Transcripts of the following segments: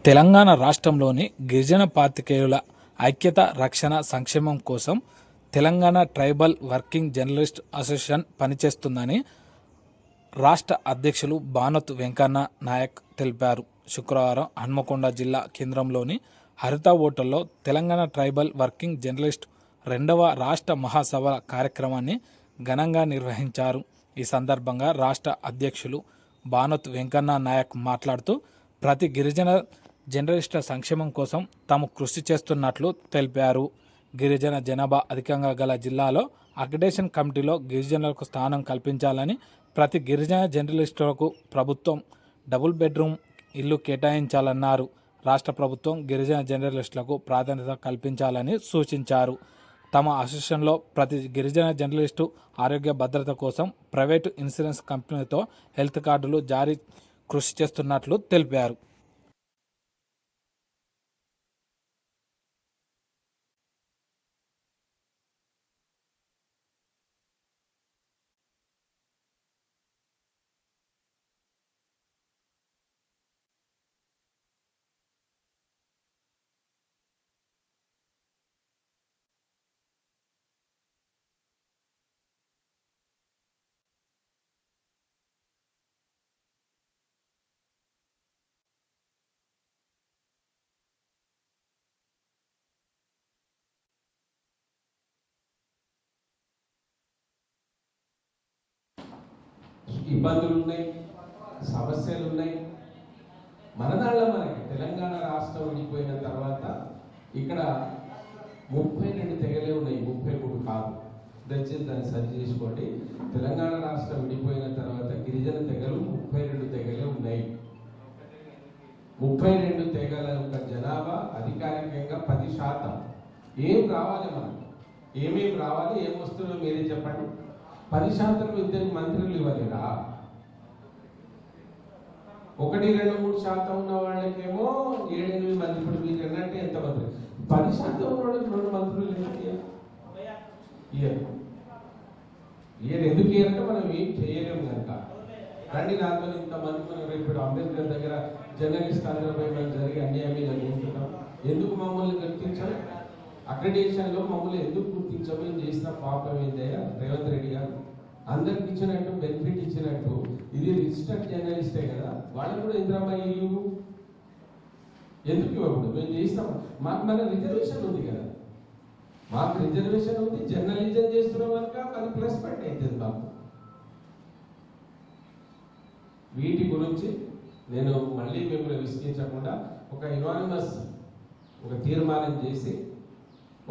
తెలంగాణ రాష్ట్రంలోని గిరిజన పాత్రికేయుల ఐక్యత, రక్షణ, సంక్షేమం కోసం Telangana tribal working journalist association పనిచేస్తుందని రాష్ట్ర అధ్యక్షులు బానోత్ వెంకన్న నాయక్ తెలిపారు. శుక్రవారం హన్మకొండ జిల్లా కేంద్రంలోని హరిత హోటల్లో తెలంగాణ ట్రైబల్ వర్కింగ్ జర్నలిస్ట్ 2వ రాష్ట్ర మహాసభ కార్యక్రమాన్ని ఘనంగా నిర్వహించారు. ఈ సందర్భంగా రాష్ట్ర అధ్యక్షులు బానోత్ వెంకన్న నాయక్ మాట్లాడుతూ ప్రతి గిరిజన జర్నలిస్టుల సంక్షేమం కోసం తాము కృషి చేస్తున్నట్లు తెలిపారు. గిరిజన జనాభా అధికంగా గల జిల్లాలో అక్రిడేషన్ కమిటీలో గిరిజనులకు స్థానం కల్పించాలని, ప్రతి గిరిజన జర్నలిస్టులకు ప్రభుత్వం డబుల్ బెడ్రూమ్ ఇల్లు కేటాయించాలన్నారు. రాష్ట్ర ప్రభుత్వం గిరిజన జర్నలిస్టులకు ప్రాధాన్యత కల్పించాలని సూచించారు. తమ అసోసియేషన్లో ప్రతి గిరిజన జర్నలిస్టు ఆరోగ్య భద్రత కోసం ప్రైవేటు ఇన్సూరెన్స్ కంపెనీతో హెల్త్ కార్డులు జారీ కృషి చేస్తున్నట్లు తెలిపారు. ఇబ్బందులు ఉన్నాయి, సమస్యలు ఉన్నాయి. మనకి తెలంగాణ రాష్ట్రం విడిపోయిన తర్వాత ఇక్కడ 32 తెగలే ఉన్నాయి, 33 కాదు. దయచేసి దాన్ని సరి చేసుకోండి. తెలంగాణ రాష్ట్రం విడిపోయిన తర్వాత గిరిజన తెగలు 32 తెగలే ఉన్నాయి. 32 తెగల యొక్క జనాభా అధికారికంగా 10%. ఏం రావాలి మనకు? ఏమేమి రావాలి, ఏం వస్తుందో మీరే చెప్పండి. 10% 2 మంత్రులు ఇవ్వలేరా? 1, 2, 3% ఉన్న వాళ్ళకేమో 7-8 మంది. ఇప్పుడు మీరు అన్నట్టు ఎంత మంత్రి? 10% ఉన్న వాళ్ళకి 2 మంత్రులు ఎందుకు ఇయ్యారంటే మనం ఏం చేయలేము కనుక. రండి నాతో ఇంతమంది మనం ఇప్పుడు అంబేద్కర్ దగ్గర జర్నలిస్ట్ అందరిపై మనం జరిగే అన్యాయం అనుకుంటున్నాం. ఎందుకు మమ్మల్ని గుర్తించాలి? అక్రిడేషన్లో మమ్మల్ని ఎందుకు గుర్తించమని చేసిన పాపం ఏందయ్యా రేవంత్ రెడ్డి గారు? అందరికి ఇచ్చినట్టు, బెనిఫిట్ ఇచ్చినట్టు, ఇది రిజిస్టర్డ్ జర్నలిస్టే కదా, వాళ్ళకు కూడా ఇంద్రమ్మ ఇల్లు ఎందుకు ఇవ్వకూడదు? మేము చేస్తాం. మన రిజర్వేషన్ ఉంది కదా, మాకు రిజర్వేషన్ ఉంది. జర్నలిజం చేస్తున్నాం కనుక అది ప్లస్ పాయింట్ అవుతుంది మాకు. వీటి గురించి నేను మళ్ళీ మిమ్మల్ని విసిగించకుండా ఒక యునానిమస్ తీర్మానం చేసి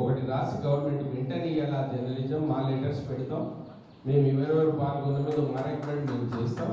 ఒకటి రాసి గవర్నమెంట్ వెంటనే ఇలా జర్నలిజం మా లెటర్స్ పెడతాం. మేము ఎవరెవరు పాల్గొన్న మీద మా రికమెండ్ మేము చేస్తాం.